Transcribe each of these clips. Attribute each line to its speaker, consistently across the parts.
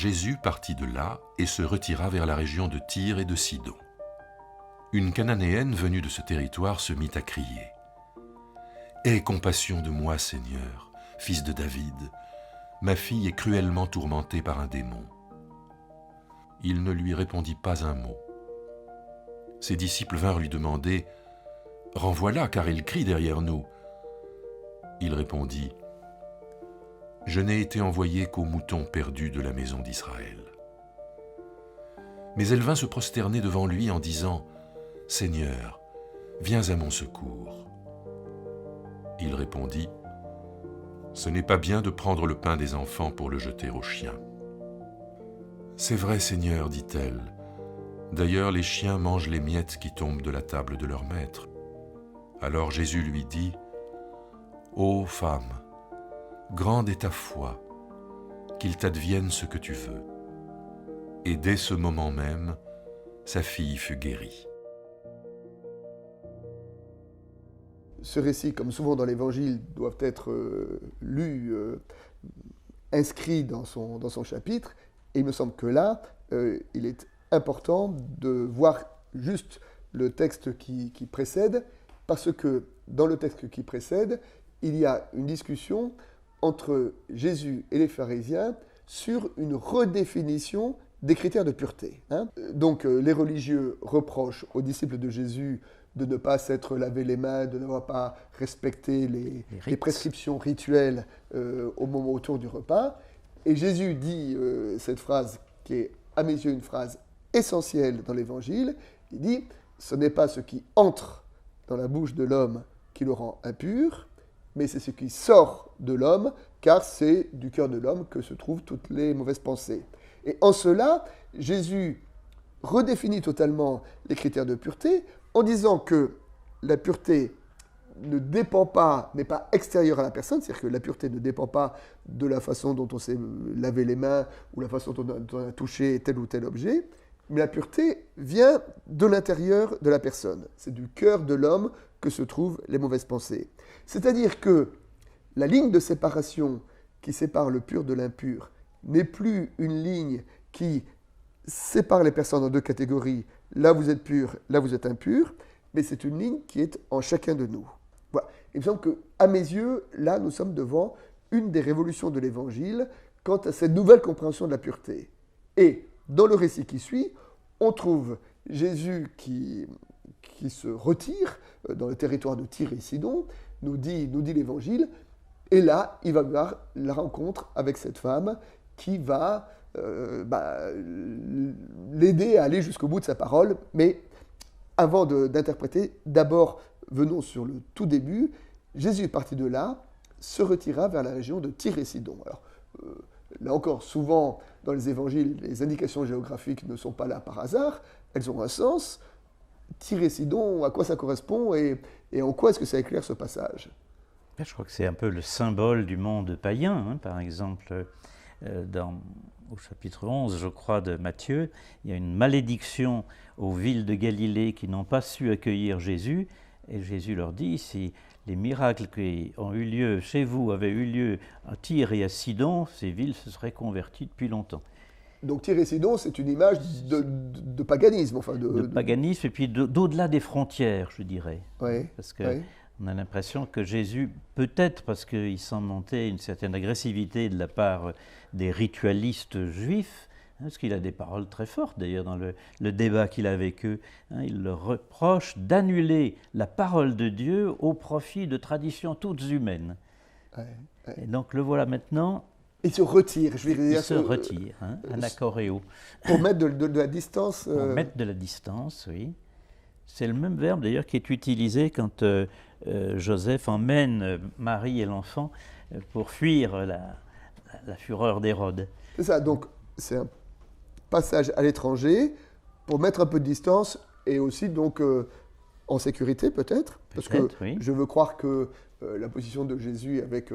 Speaker 1: Jésus partit de là et se retira vers la région de Tyr et de Sidon. Une Cananéenne venue de ce territoire se mit à crier « Aie compassion de moi, Seigneur, fils de David, ma fille est cruellement tourmentée par un démon. » Il ne lui répondit pas un mot. Ses disciples vinrent lui demander « Renvoie-la, car elle crie derrière nous. » Il répondit « Je n'ai été envoyé qu'aux moutons perdus de la maison d'Israël. » Mais elle vint se prosterner devant lui en disant « Seigneur, viens à mon secours. » Il répondit « Ce n'est pas bien de prendre le pain des enfants pour le jeter aux chiens. » « C'est vrai, Seigneur, dit-elle. D'ailleurs, les chiens mangent les miettes qui tombent de la table de leur maître. » Alors Jésus lui dit « Ô femme, grande est ta foi, qu'il t'advienne ce que tu veux. » Et dès ce moment même, sa fille fut guérie.
Speaker 2: Ce récit, comme souvent dans l'Évangile, doivent être lus, inscrits dans son chapitre. Et il me semble que là, il est important de voir juste le texte qui précède, parce que dans le texte qui précède, il y a une discussion entre Jésus et les pharisiens sur une redéfinition des critères de pureté. Donc les religieux reprochent aux disciples de Jésus de ne pas s'être lavé les mains, de ne pas respecter les prescriptions rituelles au moment autour du repas. Et Jésus dit cette phrase qui est, à mes yeux, une phrase essentielle dans l'Évangile. Il dit « Ce n'est pas ce qui entre dans la bouche de l'homme qui le rend impur, mais c'est ce qui sort de l'homme, car c'est du cœur de l'homme que se trouvent toutes les mauvaises pensées. » Et en cela, Jésus redéfinit totalement les critères de pureté en disant que la pureté ne dépend pas, n'est pas extérieure à la personne, c'est-à-dire que la pureté ne dépend pas de la façon dont on s'est lavé les mains ou la façon dont on a touché tel ou tel objet, mais la pureté vient de l'intérieur de la personne. C'est du cœur de l'homme que se trouvent les mauvaises pensées. C'est-à-dire que la ligne de séparation qui sépare le pur de l'impur n'est plus une ligne qui sépare les personnes en deux catégories. Là, vous êtes pur, là, vous êtes impur, mais c'est une ligne qui est en chacun de nous. Voilà. Il me semble qu'à mes yeux, là, nous sommes devant une des révolutions de l'Évangile quant à cette nouvelle compréhension de la pureté. Et dans le récit qui suit, on trouve Jésus qui se retire dans le territoire de Tyr et Sidon, nous dit l'Évangile, et là, il va avoir la rencontre avec cette femme qui va l'aider à aller jusqu'au bout de sa parole. Mais avant d'interpréter, d'abord, venons sur le tout début. Jésus est parti de là, se retira vers la région de Tyr et Sidon. Alors, là encore, souvent, dans les évangiles, les indications géographiques ne sont pas là par hasard, elles ont un sens. Tyr et Sidon, à quoi ça correspond et en quoi est-ce que ça éclaire ce passage?
Speaker 3: Je crois que c'est un peu le symbole du monde païen. Par exemple, au chapitre 11, je crois, de Matthieu, il y a une malédiction aux villes de Galilée qui n'ont pas su accueillir Jésus. Et Jésus leur dit, si les miracles qui ont eu lieu chez vous avaient eu lieu à Tyr et à Sidon, ces villes se seraient converties depuis longtemps.
Speaker 2: Donc Tyr et Sidon, c'est une image de paganisme. Enfin
Speaker 3: de paganisme et puis d'au-delà des frontières, je dirais.
Speaker 2: Oui,
Speaker 3: parce qu'on a l'impression que Jésus, peut-être parce qu'il sent monter une certaine agressivité de la part des ritualistes juifs, parce qu'il a des paroles très fortes, d'ailleurs, dans le débat qu'il a avec eux. Il leur reproche d'annuler la parole de Dieu au profit de traditions toutes humaines. Et donc le voilà maintenant.
Speaker 2: Il se retire, je vais dire.
Speaker 3: Il se retire, anachoréo.
Speaker 2: Pour mettre de la distance.
Speaker 3: Pour mettre de la distance, oui. C'est le même verbe, d'ailleurs, qui est utilisé quand Joseph emmène Marie et l'enfant pour fuir la fureur d'Hérode.
Speaker 2: C'est ça, donc c'est un passage à l'étranger pour mettre un peu de distance et aussi donc en sécurité peut-être, parce que
Speaker 3: oui.
Speaker 2: Je veux croire que la position de Jésus avec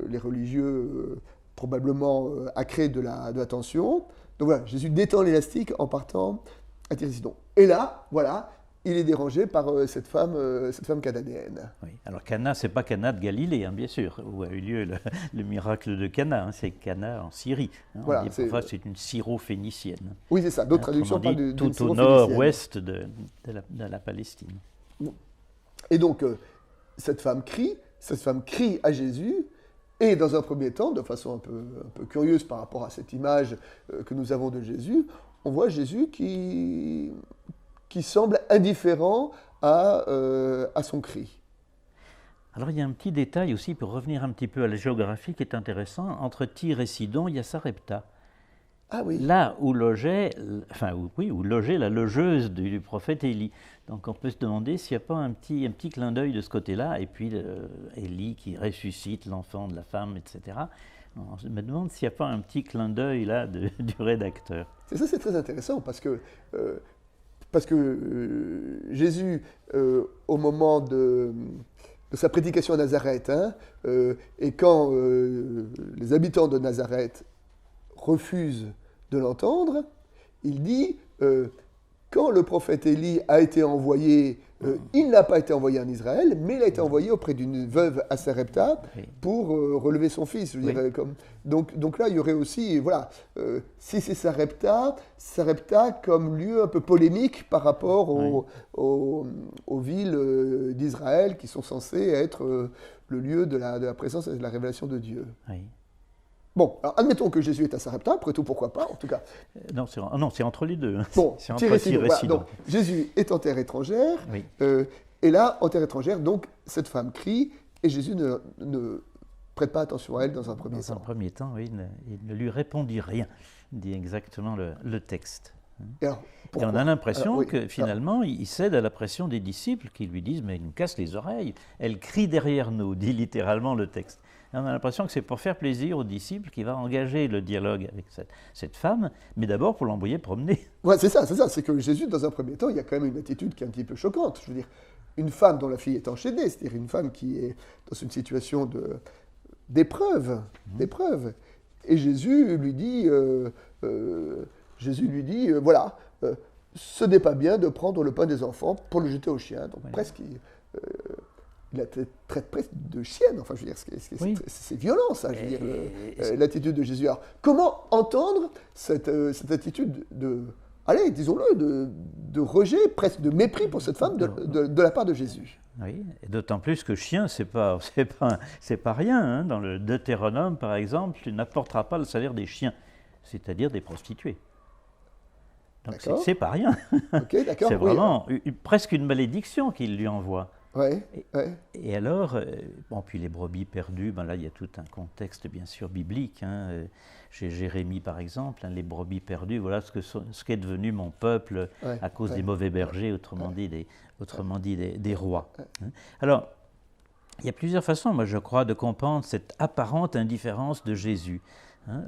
Speaker 2: les religieux probablement a créé de la tension. Donc voilà, Jésus détend l'élastique en partant à Tyr et Sidon. Et là, voilà, il est dérangé par cette femme cananéenne.
Speaker 3: Oui. Alors Cana, c'est pas Cana de Galilée, hein, bien sûr, où a eu lieu le miracle de Cana, hein, c'est Cana en Syrie. Hein,
Speaker 2: voilà,
Speaker 3: on dit parfois c'est une syro-phénicienne.
Speaker 2: Oui, c'est ça. D'autres traductions
Speaker 3: parlent
Speaker 2: d'une
Speaker 3: tout au
Speaker 2: syro-phénicienne.
Speaker 3: nord-ouest de la Palestine.
Speaker 2: Et donc, cette femme crie à Jésus, et dans un premier temps, de façon un peu curieuse par rapport à cette image que nous avons de Jésus, on voit Jésus qui semble indifférent à son cri.
Speaker 3: Alors il y a un petit détail aussi, pour revenir un petit peu à la géographie, qui est intéressant. Entre Tyr et Sidon, il y a Sarepta.
Speaker 2: Ah oui.
Speaker 3: Là où logeait la logeuse du prophète Élie. Donc on peut se demander s'il n'y a pas un petit clin d'œil de ce côté-là, et puis Élie qui ressuscite l'enfant de la femme, etc. Je me demande s'il n'y a pas un petit clin d'œil là du rédacteur.
Speaker 2: C'est ça, c'est très intéressant, parce que Jésus, au moment de sa prédication à Nazareth, hein, et quand les habitants de Nazareth refusent de l'entendre, il dit quand le prophète Élie a été envoyé, il n'a pas été envoyé en Israël, mais il a été envoyé auprès d'une veuve à Sarepta pour relever son fils. Je dirais, donc là, il y aurait aussi, voilà, si c'est Sarepta comme lieu un peu polémique par rapport aux villes d'Israël qui sont censées être le lieu de la présence et de la révélation de Dieu.
Speaker 3: Oui.
Speaker 2: Bon, alors admettons que Jésus est à Sarepta, après tout, pourquoi pas, en tout cas.
Speaker 3: Non, c'est entre les deux.
Speaker 2: Bon,
Speaker 3: c'est entre Tyr et Sidon.
Speaker 2: Donc, Jésus est en terre étrangère,
Speaker 3: Oui.
Speaker 2: et là, en terre étrangère, donc, cette femme crie, et Jésus ne prête pas attention à elle dans un premier temps.
Speaker 3: Dans un premier temps, oui, il ne lui répondit rien, dit exactement le texte.
Speaker 2: Et
Speaker 3: on a l'impression que
Speaker 2: oui,
Speaker 3: finalement, il cède à la pression des disciples qui lui disent « mais elle nous casse les oreilles, elle crie derrière nous », dit littéralement le texte. Et on a l'impression que c'est pour faire plaisir aux disciples qu'il va engager le dialogue avec cette femme, mais d'abord pour l'envoyer promener.
Speaker 2: Ouais, c'est ça, c'est que Jésus, dans un premier temps, il y a quand même une attitude qui est un petit peu choquante. Je veux dire, une femme dont la fille est enchaînée, c'est-à-dire une femme qui est dans une situation d'épreuve. Et Jésus lui dit, voilà, ce n'est pas bien de prendre le pain des enfants pour le jeter aux chiens. Donc presque, il la traite presque de chienne. Enfin, je veux dire, c'est violent, ça, je veux dire, l'attitude de Jésus. Alors, comment entendre cette attitude allez, disons-le, de rejet, presque de mépris pour cette femme de la part de Jésus?
Speaker 3: Oui, et d'autant plus que chien, c'est pas rien. Hein. Dans le Deutéronome, par exemple, tu n'apporteras pas le salaire des chiens, c'est-à-dire des prostituées. Donc c'est pas rien.
Speaker 2: Okay,
Speaker 3: c'est vraiment presque une malédiction qu'il lui envoie.
Speaker 2: Ouais,
Speaker 3: et alors, puis les brebis perdues, là il y a tout un contexte bien sûr biblique. Hein, chez Jérémie par exemple, les brebis perdues, voilà ce qu'est devenu mon peuple à cause des mauvais bergers, autrement dit des rois. Hein. Alors, il y a plusieurs façons, moi je crois, de comprendre cette apparente indifférence de Jésus. Hein,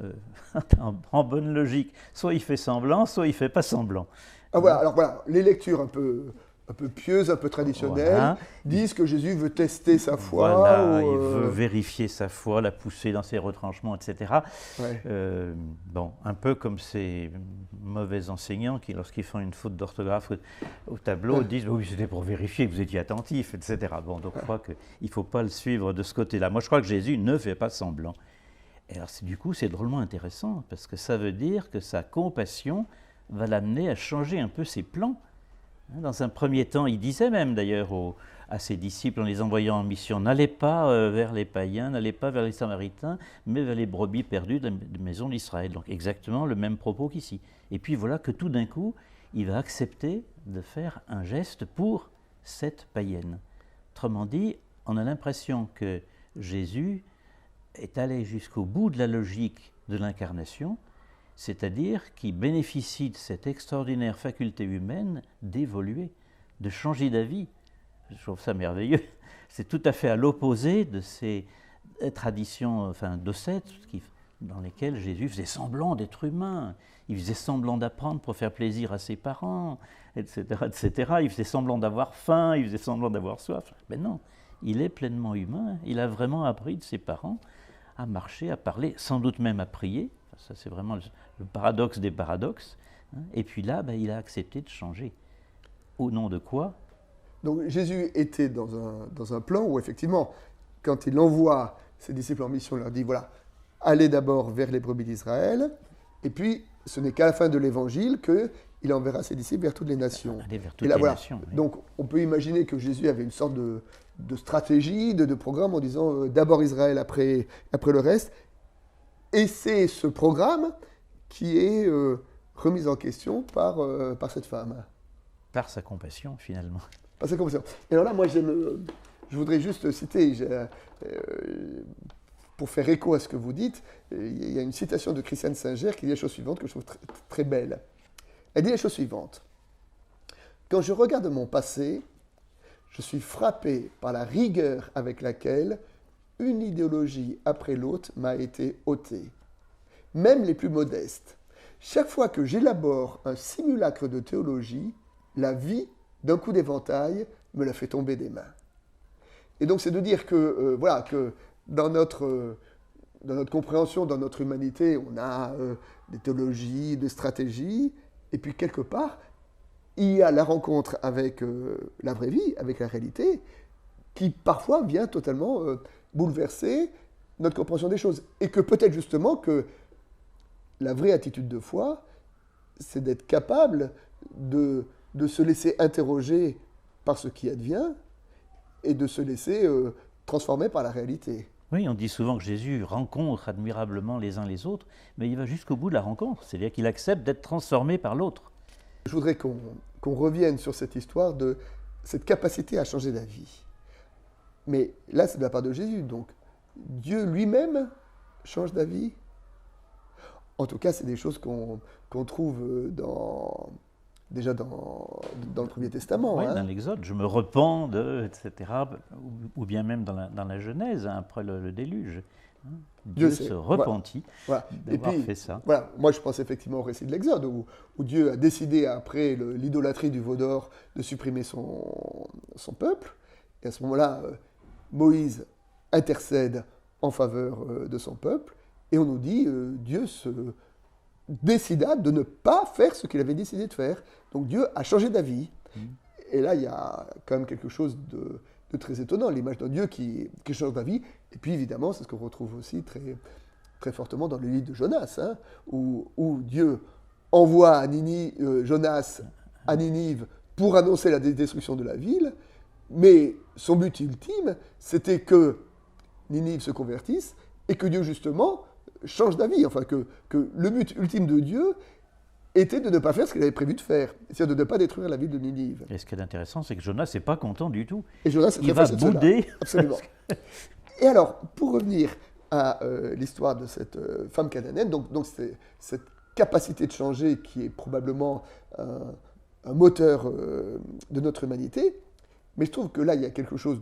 Speaker 3: en bonne logique, soit il fait semblant, soit il ne fait pas semblant.
Speaker 2: Alors voilà, les lectures un peu pieuses, un peu traditionnelles, disent que Jésus veut tester sa foi.
Speaker 3: Voilà, il veut vérifier sa foi, la pousser dans ses retranchements, etc. Un peu comme ces mauvais enseignants qui, lorsqu'ils font une faute d'orthographe au tableau, disent « oui, c'était pour vérifier que vous étiez attentif, etc. » Bon, donc je crois qu'il ne faut pas le suivre de ce côté-là. Moi, je crois que Jésus ne fait pas semblant. Et alors, du coup, c'est drôlement intéressant, parce que ça veut dire que sa compassion va l'amener à changer un peu ses plans. Dans un premier temps, il disait même d'ailleurs à ses disciples en les envoyant en mission, n'allez pas vers les païens, n'allez pas vers les Samaritains, mais vers les brebis perdues de la maison d'Israël. Donc exactement le même propos qu'ici. Et puis voilà que tout d'un coup, il va accepter de faire un geste pour cette païenne. Autrement dit, on a l'impression que Jésus est allé jusqu'au bout de la logique de l'incarnation, c'est-à-dire qu'il bénéficie de cette extraordinaire faculté humaine d'évoluer, de changer d'avis. Je trouve ça merveilleux. C'est tout à fait à l'opposé de ces traditions docètes dans lesquelles Jésus faisait semblant d'être humain. Il faisait semblant d'apprendre pour faire plaisir à ses parents, etc., etc. Il faisait semblant d'avoir faim, il faisait semblant d'avoir soif. Mais non, il est pleinement humain. Il a vraiment appris de ses parents à marcher, à parler, sans doute même à prier. Ça, c'est vraiment le paradoxe des paradoxes. Et puis là, il a accepté de changer. Au nom de quoi?
Speaker 2: Donc Jésus était dans un plan où effectivement, quand il envoie ses disciples en mission, il leur dit, voilà, allez d'abord vers les brebis d'Israël, et puis ce n'est qu'à la fin de l'évangile qu'il enverra ses disciples vers toutes les nations.
Speaker 3: Aller vers
Speaker 2: Et
Speaker 3: toutes
Speaker 2: là,
Speaker 3: les
Speaker 2: voilà.
Speaker 3: nations. Oui.
Speaker 2: Donc on peut imaginer que Jésus avait une sorte de stratégie, de programme en disant d'abord Israël, après le reste. Et c'est ce programme qui est remis en question par cette femme.
Speaker 3: Par sa compassion, finalement.
Speaker 2: Par sa compassion. Et alors là, moi, je voudrais juste citer, pour faire écho à ce que vous dites, il y a une citation de Christiane Singer qui dit la chose suivante, que je trouve très, très belle. Elle dit la chose suivante. Quand je regarde mon passé, je suis frappé par la rigueur avec laquelle une idéologie après l'autre m'a été ôtée. Même les plus modestes. Chaque fois que j'élabore un simulacre de théologie, la vie, d'un coup d'éventail, me la fait tomber des mains. Et donc c'est de dire que, voilà, que dans notre compréhension, dans notre humanité, on a des théologies, des stratégies, et puis quelque part, il y a la rencontre avec la vraie vie, avec la réalité, qui parfois vient totalement bouleverser notre compréhension des choses. Et que peut-être justement que la vraie attitude de foi, c'est d'être capable de se laisser interroger par ce qui advient et de se laisser transformer par la réalité.
Speaker 3: Oui, on dit souvent que Jésus rencontre admirablement les uns les autres, mais il va jusqu'au bout de la rencontre, c'est-à-dire qu'il accepte d'être transformé par l'autre.
Speaker 2: Je voudrais qu'on revienne sur cette histoire de cette capacité à changer d'avis. Mais là, c'est de la part de Jésus, donc Dieu lui-même change d'avis. En tout cas, c'est des choses qu'on trouve déjà dans le Premier Testament.
Speaker 3: Oui,
Speaker 2: hein.
Speaker 3: dans l'Exode, je me repens de, etc., ou bien même dans la Genèse, hein, après le déluge. Hein. Dieu se repentit
Speaker 2: voilà.
Speaker 3: d'avoir fait ça.
Speaker 2: Voilà. Moi, je pense effectivement au récit de l'Exode, où Dieu a décidé, après l'idolâtrie du veau d'or, de supprimer son peuple. Et à ce moment-là, Moïse intercède en faveur de son peuple. Et on nous dit, Dieu se décida de ne pas faire ce qu'il avait décidé de faire. Donc Dieu a changé d'avis. Et là, il y a quand même quelque chose de très étonnant, l'image d'un Dieu qui change d'avis. Et puis évidemment, c'est ce qu'on retrouve aussi très, très fortement dans le livre de Jonas, hein, où Dieu envoie Jonas à Ninive pour annoncer la destruction de la ville. Mais son but ultime, c'était que Ninive se convertisse et que Dieu, justement, change d'avis. Enfin, que le but ultime de Dieu était de ne pas faire ce qu'il avait prévu de faire, c'est-à-dire de ne pas détruire la ville de Ninive.
Speaker 3: Et ce qui est intéressant, c'est que Jonas n'est pas content du tout.
Speaker 2: Et Jonas
Speaker 3: il va bouder.
Speaker 2: Absolument. Et alors, pour revenir à l'histoire de cette femme cananéenne, donc c'est cette capacité de changer qui est probablement un moteur de notre humanité, mais je trouve que là, il y a quelque chose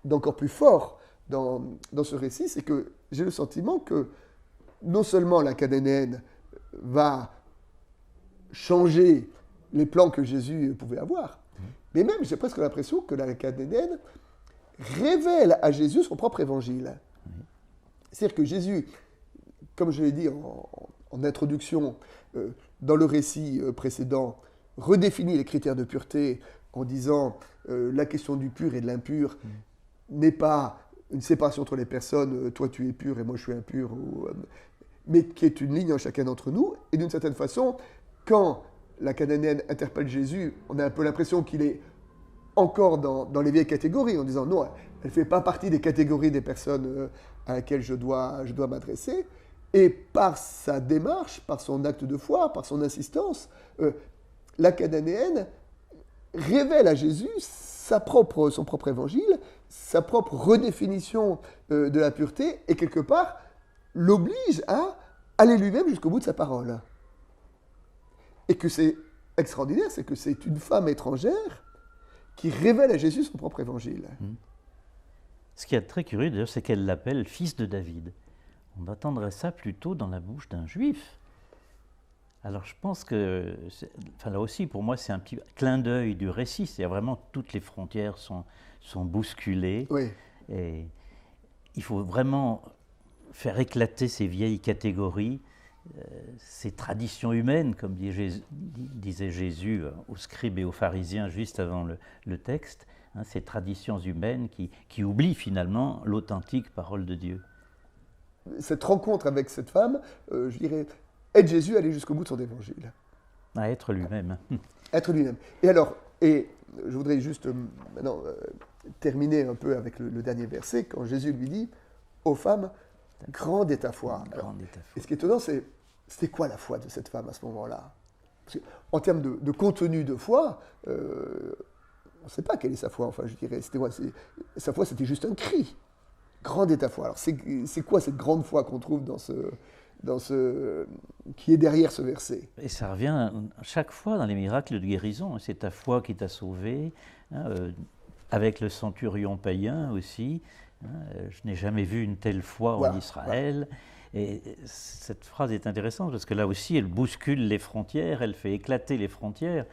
Speaker 2: d'encore plus fort dans ce récit, c'est que j'ai le sentiment que non seulement la cananéenne va changer les plans que Jésus pouvait avoir, mais même j'ai presque l'impression que la cananéenne révèle à Jésus son propre évangile. C'est-à-dire que Jésus, comme je l'ai dit en introduction, dans le récit précédent, redéfinit les critères de pureté en disant la question du pur et de l'impur n'est pas une séparation entre les personnes, toi tu es pur et moi je suis impur, mais qui est une ligne en chacun d'entre nous. Et d'une certaine façon, quand la cananéenne interpelle Jésus, on a un peu l'impression qu'il est encore dans les vieilles catégories, en disant non, elle ne fait pas partie des catégories des personnes à laquelle je dois m'adresser. Et par sa démarche, par son acte de foi, par son insistance, la cananéenne révèle à Jésus son propre évangile, sa propre redéfinition de la pureté, et quelque part l'oblige à aller lui-même jusqu'au bout de sa parole. Et que c'est extraordinaire, c'est que c'est une femme étrangère qui révèle à Jésus son propre évangile.
Speaker 3: Ce qui est très curieux d'ailleurs, c'est qu'elle l'appelle fils de David. On attendrait ça plutôt dans la bouche d'un juif. Alors je pense que, là aussi pour moi c'est un petit clin d'œil du récit, c'est-à-dire vraiment toutes les frontières sont bousculées.
Speaker 2: Oui.
Speaker 3: Et il faut vraiment faire éclater ces vieilles catégories ces traditions humaines, comme disait Jésus aux scribes et aux pharisiens juste avant le texte, hein, ces traditions humaines qui oublient finalement l'authentique parole de Dieu.
Speaker 2: Cette rencontre avec cette femme, je dirais, aide Jésus à aller jusqu'au bout de son évangile.
Speaker 3: À être lui-même.
Speaker 2: Être lui-même. Et alors, et je voudrais juste maintenant terminer un peu avec le dernier verset, quand Jésus lui dit « Ô femme, grande est ta foi ». Et ce qui est étonnant, c'était quoi la foi de cette femme à ce moment-là? En termes de contenu de foi, on ne sait pas quelle est sa foi, enfin je dirais, sa foi c'était juste un cri. Grande est ta foi. Alors c'est quoi cette grande foi qu'on trouve qui est derrière ce verset?
Speaker 3: Et ça revient chaque fois dans les miracles de guérison. C'est ta foi qui t'a sauvé. Hein, avec le centurion païen aussi. Hein, je n'ai jamais vu une telle foi en Israël. Et cette phrase est intéressante parce que là aussi, elle bouscule les frontières, elle fait éclater les frontières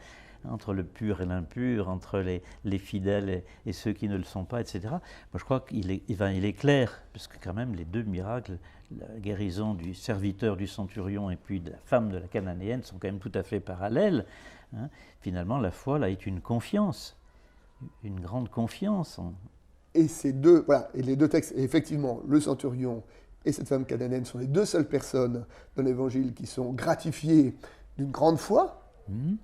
Speaker 3: entre le pur et l'impur, entre les fidèles et ceux qui ne le sont pas, etc. Moi, je crois qu'il est clair, parce que quand même les deux miracles, la guérison du serviteur du centurion et puis de la femme de la cananéenne sont quand même tout à fait parallèles. Hein. Finalement, la foi, là, est une confiance, une grande confiance.
Speaker 2: Et les deux textes, et effectivement, le centurion et cette femme cananéenne sont les deux seules personnes dans l'Évangile qui sont gratifiées d'une grande foi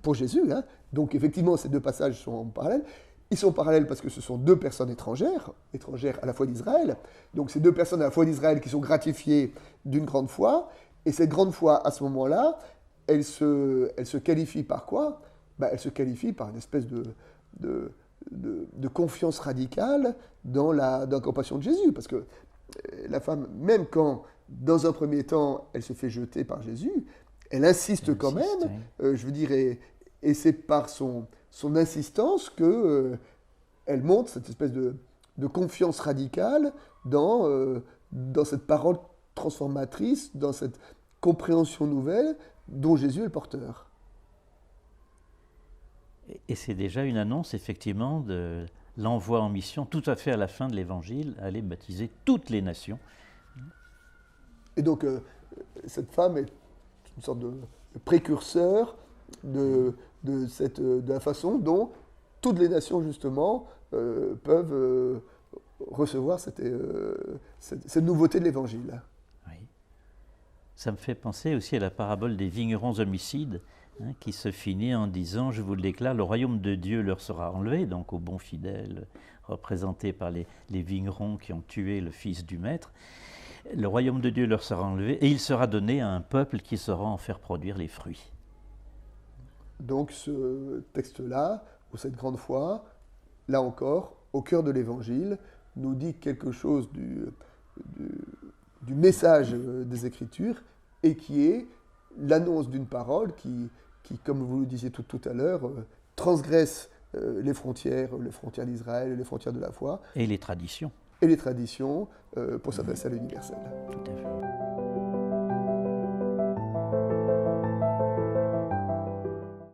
Speaker 2: pour Jésus. Hein. Donc effectivement, ces deux passages sont parallèles. Ils sont parallèles parce que ce sont deux personnes étrangères à la foi d'Israël. Donc ces deux personnes à la foi d'Israël qui sont gratifiées d'une grande foi. Et cette grande foi, à ce moment-là, elle se qualifie par quoi? Elle se qualifie par une espèce de confiance radicale dans la compassion de Jésus. Parce que la femme, même quand, dans un premier temps, elle se fait jeter par Jésus, elle insiste quand même, je veux dire, et c'est par son insistance qu'elle montre cette espèce de confiance radicale dans cette parole transformatrice, dans cette compréhension nouvelle dont Jésus est le porteur.
Speaker 3: Et c'est déjà une annonce, effectivement, de l'envoi en mission, tout à fait à la fin de l'Évangile, à aller baptiser toutes les nations.
Speaker 2: Et donc, cette femme est une sorte de précurseur de la façon dont toutes les nations, justement, peuvent recevoir cette nouveauté de l'Évangile.
Speaker 3: Oui. Ça me fait penser aussi à la parabole des vignerons homicides, hein, qui se finit en disant « Je vous le déclare, le royaume de Dieu leur sera enlevé », donc aux bons fidèles, représentés par les vignerons qui ont tué le fils du maître. Le royaume de Dieu leur sera enlevé et il sera donné à un peuple qui saura en faire produire les fruits.
Speaker 2: Donc ce texte-là, ou cette grande foi, là encore, au cœur de l'Évangile, nous dit quelque chose du message des Écritures et qui est l'annonce d'une parole qui, comme vous le disiez tout à l'heure, transgresse les frontières d'Israël, les frontières de la foi.
Speaker 3: Et les traditions.
Speaker 2: Et les traditions pour s'adresser à l'universel.
Speaker 3: Tout à fait.